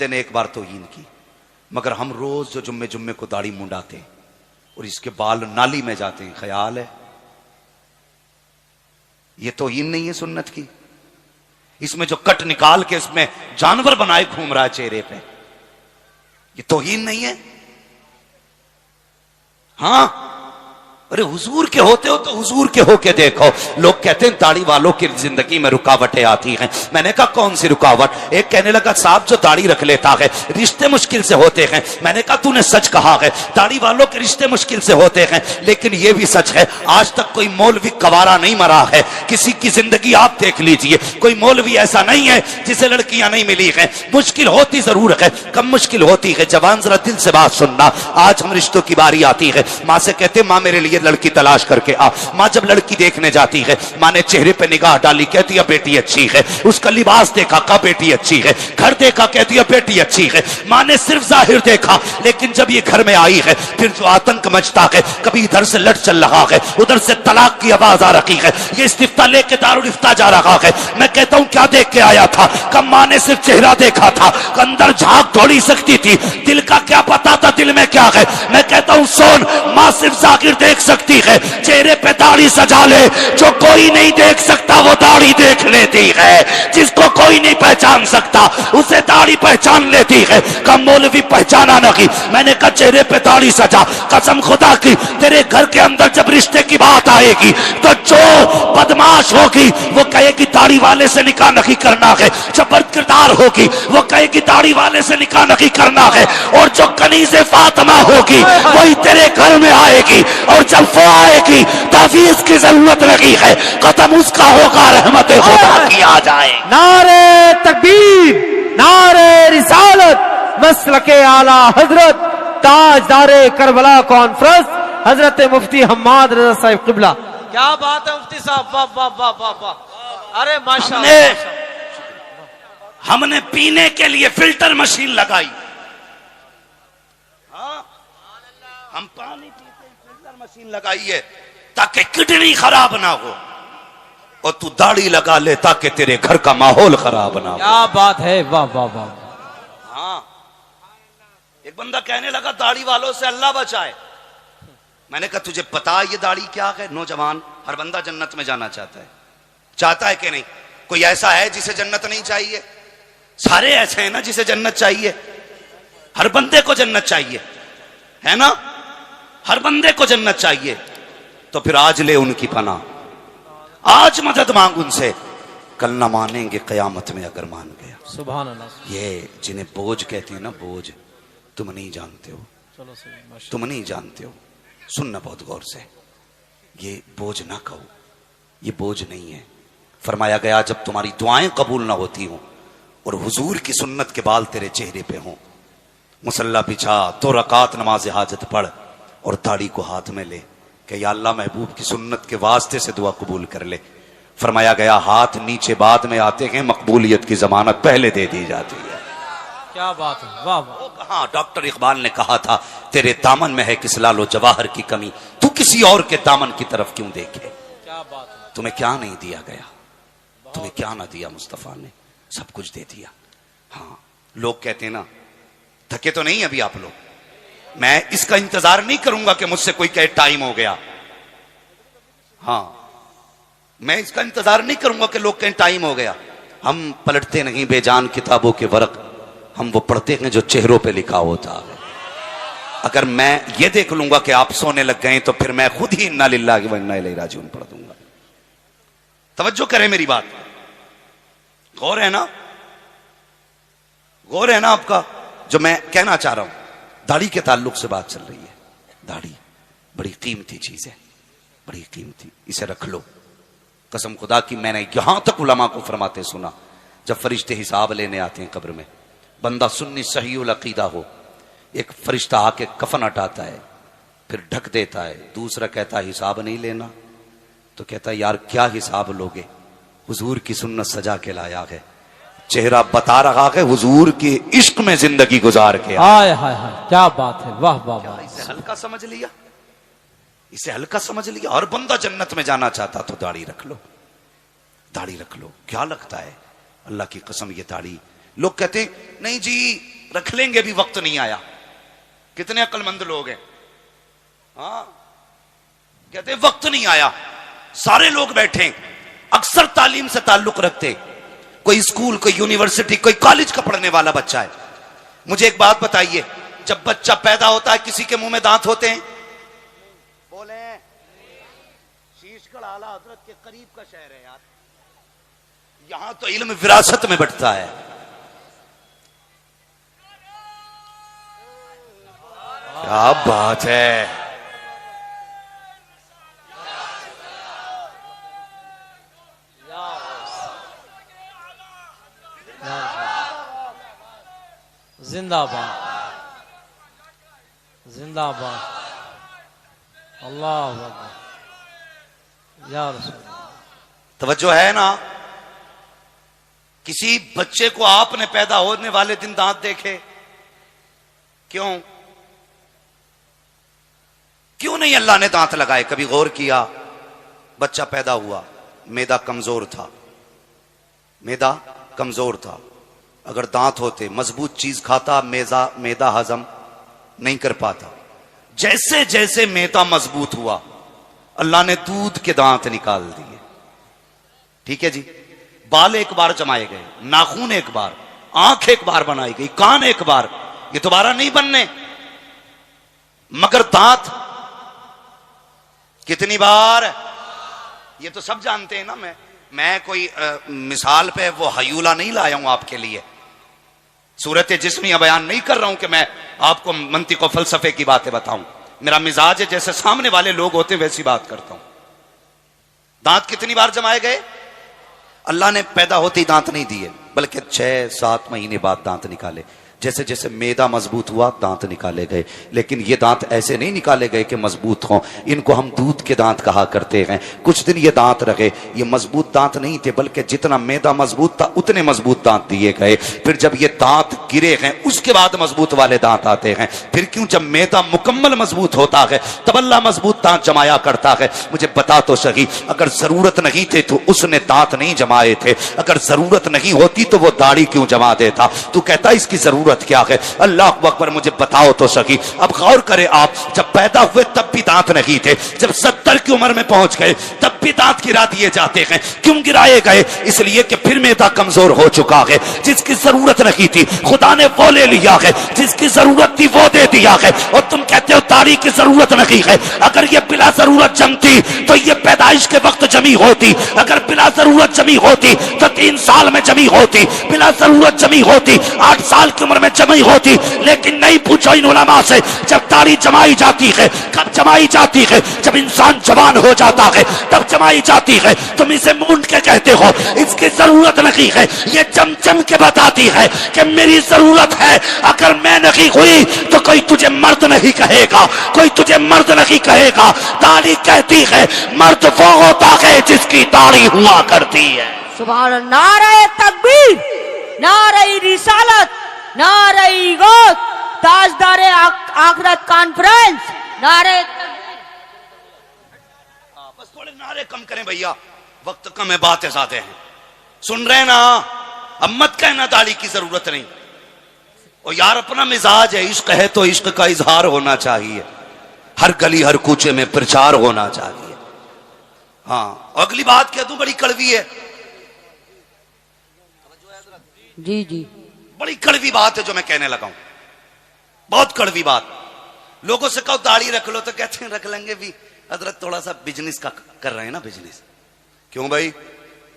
बंदे ने एक बार तौहीन की, मगर हम रोज जो जुम्मे जुम्मे को दाढ़ी मुंडाते हैं और इसके बाल नाली में जाते हैं, ख्याल है ये तौहीन नहीं है सुन्नत की? इसमें जो कट निकाल के इसमें जानवर बनाए घूम रहा है चेहरे पे, ये तौहीन नहीं है? हाँ, अरे हुजूर के होते हो तो हुजूर के होके देखो। लोग कहते हैं दाढ़ी वालों की जिंदगी में रुकावटें आती हैं। मैंने कहा कौन सी रुकावट? एक कहने लगा साहब जो दाढ़ी रख लेता है रिश्ते मुश्किल से होते हैं। मैंने कहा तूने सच कहा है, दाढ़ी वालों के रिश्ते मुश्किल से होते हैं, लेकिन यह भी सच है आज तक कोई मौलवी कवारा नहीं मरा है। किसी की जिंदगी आप देख लीजिए, कोई मौलवी ऐसा नहीं है जिसे लड़कियां नहीं मिली हैं। मुश्किल होती जरूर है, कम मुश्किल होती है। जवान जरा दिल से बात सुनना, आज हम रिश्तों की बारी आती है, माँ से कहते माँ मेरे लिए लड़की तलाश करके आ। माँ जब लड़की देखने जाती है, माँ ने चेहरे पे निगाह डाली, कहती है बेटी अच्छी है। उसका लिबास देखा, कहा बेटी अच्छी है। घर देखा, कहती है बेटी अच्छी है। माँ ने सिर्फ जाहिर देखा, लेकिन जब ये घर में आई है फिर जो आतंक मचता है, कभी इधर से लट चल रहा है, उधर से तलाक की आवाज आ रही है, ये इस्तिफ्ता लेके दारुल इफ्ता जा रहा है। मैं कहता हूं क्या देख के आया था? कब माँ ने सिर्फ चेहरा देखा था, अंदर झांक थोड़ी सकती थी, दिल का क्या पता था दिल में क्या है। मैं कहता हूं सोन, माँ सिर्फ जाहिर देख सकती है, चेहरे पे दाढ़ी सजा ले, जो कोई नहीं देख सकता वो दाढ़ी देख लेती है। जिसको कोई नहीं पहचान सकता उसे दाढ़ी पहचान लेती है। कम मौलवी पहचाना नहीं, मैंने कहा चेहरे पे दाढ़ी सजा, कसम खुदा की तेरे घर के अंदर जब रिश्ते की बात आएगी तो जो बदमाश होगी वो कहेगी दाढ़ी वाले से निकाह नहीं करना है, जो बदकिरदार होगी वो कहेगी दाढ़ी वाले से निकाह नहीं करना है, और जो कनीज़े फातिमा होगी वही तेरे घर में आएगी, और जब वो आएगी तावीज़ की जरूरत नहीं है, खत्म उसका होगा, रहमत खुदा की आ जाए। नारे तकबीर, नारे रिसालत, मसलके आला हजरत ताजदारे करबला कॉन्फ्रेंस हजरत मुफ्ती हम्माद रजा साहिब किबला। क्या बात है मुफ्ती साहब, वाह वाह वाह वाह वाह, अरे माशाअल्लाह। हमने पीने के लिए फिल्टर मशीन लगाई। हाँ? हम पानी पीते फिल्टर मशीन लगाई है ताकि किडनी खराब ना हो, और तू दाढ़ी लगा ले ताकि तेरे घर का माहौल खराब ना हो। क्या बात है, वाह वाह वाह। हाँ, एक बंदा कहने लगा दाढ़ी वालों से अल्लाह बचाए। मैंने कहा तुझे पता ये दाढ़ी क्या है? नौजवान, हर बंदा जन्नत में जाना चाहता है कि नहीं? कोई ऐसा है जिसे जन्नत नहीं चाहिए? सारे ऐसे हैं ना जिसे जन्नत चाहिए। हर बंदे को जन्नत चाहिए, है ना? हर बंदे को जन्नत चाहिए। तो फिर आज ले उनकी पनाह, आज मदद मांग उनसे, कल ना मानेंगे कयामत में अगर मान गया। सुभान अल्लाह। ये जिन्हें बोझ कहते हैं ना, बोझ, तुम नहीं जानते हो, तुम नहीं जानते हो। सुनना बहुत गौर से, ये बोझ ना कहो, ये बोझ नहीं है। फरमाया गया जब तुम्हारी दुआएं कबूल ना होती हो और हुजूर की सुन्नत के बाल तेरे चेहरे पे हों, मुसल्ला बिछा, 2 रकात नमाज हाजत पढ़ और दाढ़ी को हाथ में ले कि या अल्लाह महबूब की सुन्नत के वास्ते से दुआ कबूल कर ले। फरमाया गया हाथ नीचे बाद में आते हैं, मकबूलियत की जमानत पहले दे दी जाती है। क्या बात है, वाह वाह। हाँ, डॉक्टर इकबाल ने कहा था तेरे दामन में है किस लालो जवाहर की कमी, तू किसी और के दामन की तरफ क्यों देखे। क्या बात है। तुम्हें क्या नहीं दिया गया, तुम्हें क्या ना दिया मुस्तफा ने, सब कुछ दे दिया। हाँ, लोग कहते हैं ना थके तो नहीं अभी आप लोग, मैं इसका इंतजार नहीं करूंगा कि मुझसे कोई कहे टाइम हो गया। हाँ, मैं इसका इंतजार नहीं करूंगा कि लोग कहें टाइम हो गया। हम पलटते नहीं बेजान किताबों के वर्क, हम वो पढ़ते हैं जो चेहरों पे लिखा होता है। अगर मैं ये देख लूंगा कि आप सोने लग गए तो फिर मैं खुद ही इन्ना लिल्लाहि व इन्ना इलैहि राजिऊन पढ़ दूंगा। तवज्जो करें मेरी बात, गौर है ना, गौर है ना आपका जो मैं कहना चाह रहा हूं। दाढ़ी के ताल्लुक से बात चल रही है। दाढ़ी बड़ी कीमती चीज है, बड़ी कीमती, इसे रख लो। कसम खुदा की मैंने यहां तक उलमा को फरमाते सुना, जब फरिश्ते हिसाब लेने आते हैं कब्र में, बंदा सुन्नी सहीउल अकीदा हो, एक फरिश्ता आके कफन हटाता है, फिर ढक देता है, दूसरा कहता है हिसाब नहीं लेना, तो कहता है यार क्या हिसाब लोगे, हुजूर की सुन्नत सजा के लाया है, चेहरा बता रहा है हुजूर के इश्क में जिंदगी गुजार के। हाय हाय हाय, क्या बात है, वाह वाह वाह। इसे हल्का समझ लिया, इसे हल्का समझ लिया। हर बंदा जन्नत में जाना चाहता तो दाढ़ी रख लो, दाढ़ी रख लो। क्या लगता है, अल्लाह की कसम ये दाढ़ी, लोग कहते हैं नहीं जी रख लेंगे भी वक्त नहीं आया। कितने अक्लमंद लोग हैं, हाँ, कहते वक्त नहीं आया। सारे लोग बैठे, अक्सर तालीम से ताल्लुक रखते, कोई स्कूल, कोई यूनिवर्सिटी, कोई कॉलेज का पढ़ने वाला बच्चा है। मुझे एक बात बताइए, जब बच्चा पैदा होता है किसी के मुंह में दांत होते हैं? बोले, शीशगढ़ आला हजरत के करीब का शहर है यार, यहां तो इल्म विरासत में बढ़ता है। क्या बात है। जिंदाबाद, जिंदाबाद, अल्लाह अकबर या रसूल। तवज्जो है ना? किसी बच्चे को आपने पैदा होने वाले दिन दांत देखे? क्यों क्यों नहीं अल्लाह ने दांत लगाए? कभी गौर किया? बच्चा पैदा हुआ, मैदा कमजोर था, मैदा कमजोर था। अगर दांत होते, मजबूत चीज खाता, मैदा हजम नहीं कर पाता। जैसे जैसे मैदा मजबूत हुआ, अल्लाह ने दूध के दांत निकाल दिए। ठीक है जी, बाल एक बार जमाए गए, नाखून एक बार, आंख एक बार बनाई गई, कान एक बार, ये दोबारा नहीं बनने। मगर दांत कितनी बार? ये तो सब जानते हैं ना। मैं कोई मिसाल पे वो हयूला नहीं लाया हूं आपके लिए, सूरत जिस्मिया बयान नहीं कर रहा हूं कि मैं आपको मंतिक और फलसफे की बातें बताऊं। मेरा मिजाज है जैसे सामने वाले लोग होते वैसी बात करता हूं। दांत कितनी बार जमाए गए? अल्लाह ने पैदा होते ही दांत नहीं दिए, बल्कि 6-7 महीने बाद दांत निकाले। जैसे जैसे मैदा मजबूत हुआ, दांत निकाले गए। लेकिन ये दांत ऐसे नहीं निकाले गए कि मजबूत हों, इनको हम दूध के दांत कहा करते हैं। कुछ दिन ये दांत रहे, ये मजबूत दांत नहीं थे, बल्कि जितना मैदा मजबूत था उतने मजबूत दांत दिए गए। फिर जब ये दांत गिरे हैं, उसके बाद मजबूत वाले दांत आते हैं। फिर क्यों? जब मैदा मुकम्मल मजबूत होता है तब अल्लाह मजबूत दांत जमाया करता है। मुझे बता तो सही, अगर जरूरत नहीं थे तो उसने दांत नहीं जमाए थे। अगर जरूरत नहीं होती तो वो दाढ़ी क्यों जमा देता? तू कहता इसकी जरूरत क्या है? अल्लाह अकबर, मुझे बताओ तो सही। अब गौर करें आप, जब पैदा हुए तब भी दांत नहीं थे, जब 70 की उम्र में पहुंच गए तब भी दांत गिरा दिए जाते हैं। क्यों गिराए गए? इसलिए कि फिर मैदा कमजोर हो चुका है। जिसकी जरूरत नहीं थी खुदा ने वो ले लिया है, जिसकी जरूरत थी वो दे दिया है। और तुम कहते हो दाढ़ी की जरूरत नहीं है। अगर ये बिला जरूरत जमती तो ये पैदाइश के वक्त जमी होती। अगर बिला जरूरत जमी होती तो 3 साल में जमी होती। बिला जरूरत जमी होती 8 साल की उम्र में जमी होती। लेकिन नहीं पूछो इन उलमा से, जब दाढ़ी जमाई जाती है, कब जमाई जाती है? जब इंसान जवान हो जाता है तब जमाई जाती है। तुम इसे मूंड के कहते हो, इसकी जरूरत नहीं है। ये चमचम के बताती है कि मेरी जरूरत है। अगर मैं नहीं हुई तो कोई तुझे मर्द नहीं कहेगा, कोई तुझे मर्द नहीं कहेगा। दाढ़ी कहती है मर्द वो होता है जिसकी दाढ़ी हुआ करती है। सुभान अल्लाह। नारे तकबीर, नारे रिसालत, नारे गौस, ताजदारे आखिरत कॉन्फ्रेंस, नारे तकबीर। बस थोड़े नारे कम करें भैया, वक्त कम है, बातें ज्यादा हैं। सुन रहे ना? अब मत कहना दाढ़ी की जरूरत नहीं। और यार अपना मिजाज है, इश्क है तो इश्क का इजहार होना चाहिए, हर गली हर कूचे में प्रचार होना चाहिए। हाँ, अगली बात कह दूं, बड़ी कड़वी है जी जी, बड़ी कड़वी बात है जो मैं कहने लगा हूं, बहुत कड़वी बात। लोगों से कहो दाढ़ी रख लो तो कहते हैं रख लेंगे भी, हजरत थोड़ा सा बिजनेस का कर रहे हैं ना, बिजनेस। क्यों भाई?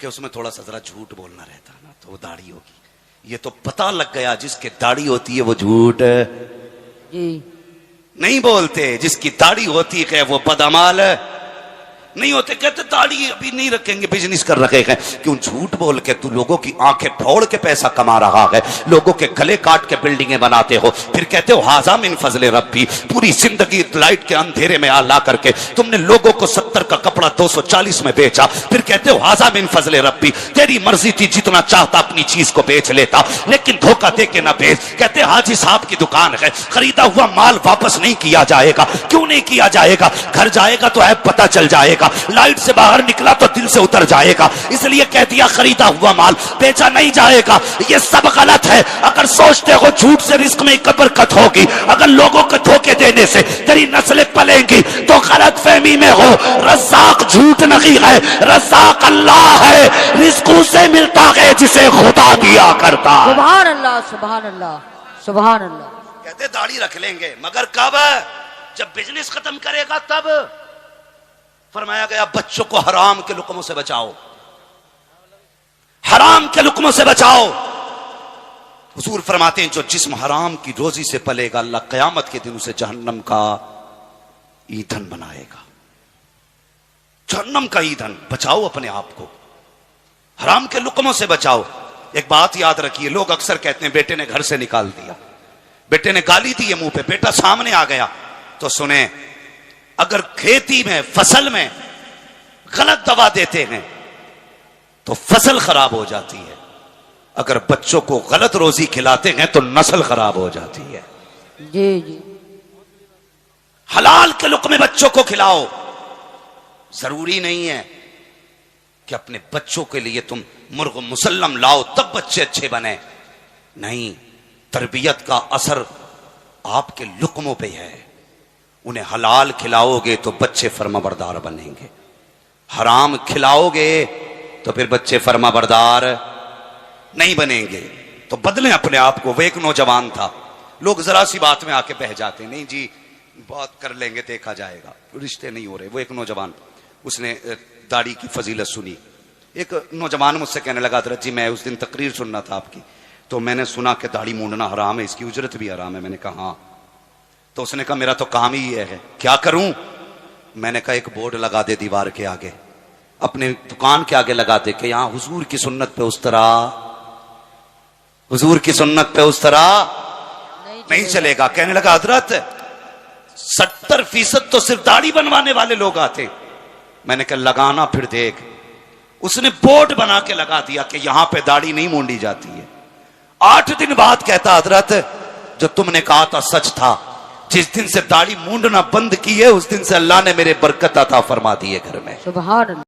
कि उसमें थोड़ा सा जरा झूठ बोलना रहता है ना, तो वो दाढ़ी होगी। ये तो पता लग गया, जिसकी दाढ़ी होती है वो झूठ जी नहीं बोलते, जिसकी दाढ़ी होती है वो बदअमाल नहीं होते। कहते दाढ़ी अभी नहीं रखेंगे, बिजनेस कर रखे हैं। क्यों? झूठ बोल के तू लोगों की आंखें फोड़ के पैसा कमा रहा है, लोगों के गले काट के बिल्डिंगें बनाते हो, फिर कहते हो हाजा मिन फजले रब्बी। पूरी जिंदगी लाइट के अंधेरे में ला करके तुमने लोगों को 70 का कपड़ा 240 में बेचा, फिर कहते हो हाजा मिन फजले रब्बी। तेरी मर्जी थी, जितना चाहता अपनी चीज को बेच लेता, लेकिन धोखा दे के ना बेच। कहते हाजी साहब की दुकान है, खरीदा हुआ माल वापस नहीं किया जाएगा। क्यों नहीं किया जाएगा? घर जाएगा तो ऐप पता चल जाएगा। जाएगा, लाइट से बाहर निकला तो दिल से उतर जाएगा, इसलिए कह दिया खरीदा हुआ माल बेचा नहीं जाएगा। ये सब गलत है। अगर सोचते हो झूठ से रिस्क में बरकत होगी, अगर लोगों को धोखे देने से तेरी नस्लें पलेंगी, तो गलत फहमी में हो। रज़्ज़ाक झूठ नहीं है, रज़्ज़ाक अल्लाह है, रिस्क उसे मिलता है जिसे खुदा दिया करता है। सुभान अल्लाह, सुभान अल्लाह, सुभान अल्लाह। कहते दाढ़ी रख लेंगे, मगर कब? जब बिजनेस खत्म करेगा तब। फरमाया गया बच्चों को हराम के लुक्मों से बचाओ, हराम के लुक्मों से बचाओ। हुजूर फरमाते हैं जो जिस्म हराम की रोजी से पलेगा, अल्लाह कयामत के दिन उसे जहन्नम का ईंधन बनाएगा। जहन्नम का ईंधन। बचाओ अपने आप को, हराम के लुक्मों से बचाओ। एक बात याद रखिए, लोग अक्सर कहते हैं बेटे ने घर से निकाल दिया, बेटे ने गाली दी है मुंह पे, बेटा सामने आ गया। तो सुने, अगर खेती में फसल में गलत दवा देते हैं तो फसल खराब हो जाती है, अगर बच्चों को गलत रोजी खिलाते हैं तो नस्ल खराब हो जाती है। जी जी। हलाल के लुक्मे बच्चों को खिलाओ। जरूरी नहीं है कि अपने बच्चों के लिए तुम मुर्ग मुसल्लम लाओ तब बच्चे अच्छे बने, नहीं, तरबियत का असर आपके लुक्मों पे है। उन्हें हलाल खिलाओगे तो बच्चे फर्माबरदार बनेंगे, हराम खिलाओगे तो फिर बच्चे फर्माबरदार नहीं बनेंगे। तो बदलें अपने आप को। वो एक नौजवान था, लोग जरा सी बात में आके बह जाते, नहीं जी बात कर लेंगे देखा जाएगा, रिश्ते नहीं हो रहे। वो एक नौजवान, उसने दाढ़ी की फजीलत सुनी। एक नौजवान मुझसे कहने लगा हज़रत जी मैं उस दिन तकरीर सुनना था आपकी, तो मैंने सुना कि दाढ़ी मूंडना हराम है, इसकी उजरत भी हराम है। मैंने कहा हाँ। तो उसने कहा मेरा तो काम ही ये है, क्या करूं? मैंने कहा एक बोर्ड लगा दे दीवार के आगे, अपने दुकान के आगे लगा दे कि यहां हुजूर की सुन्नत पे उस तरह, हुजूर की सुन्नत पे उस तरह नहीं चलेगा। कहने लगा हजरत 70% तो सिर्फ दाढ़ी बनवाने वाले लोग आते। मैंने कहा लगाना फिर देख। उसने बोर्ड बना के लगा दिया कि यहां पे दाढ़ी नहीं मूंडी जाती है। 8 दिन बाद कहता हजरत जो तुमने कहा था सच था, जिस दिन से दाढ़ी मूंडना बंद की है उस दिन से अल्लाह ने मेरे बरकत अता फरमा दी है घर में। सुभान अल्लाह।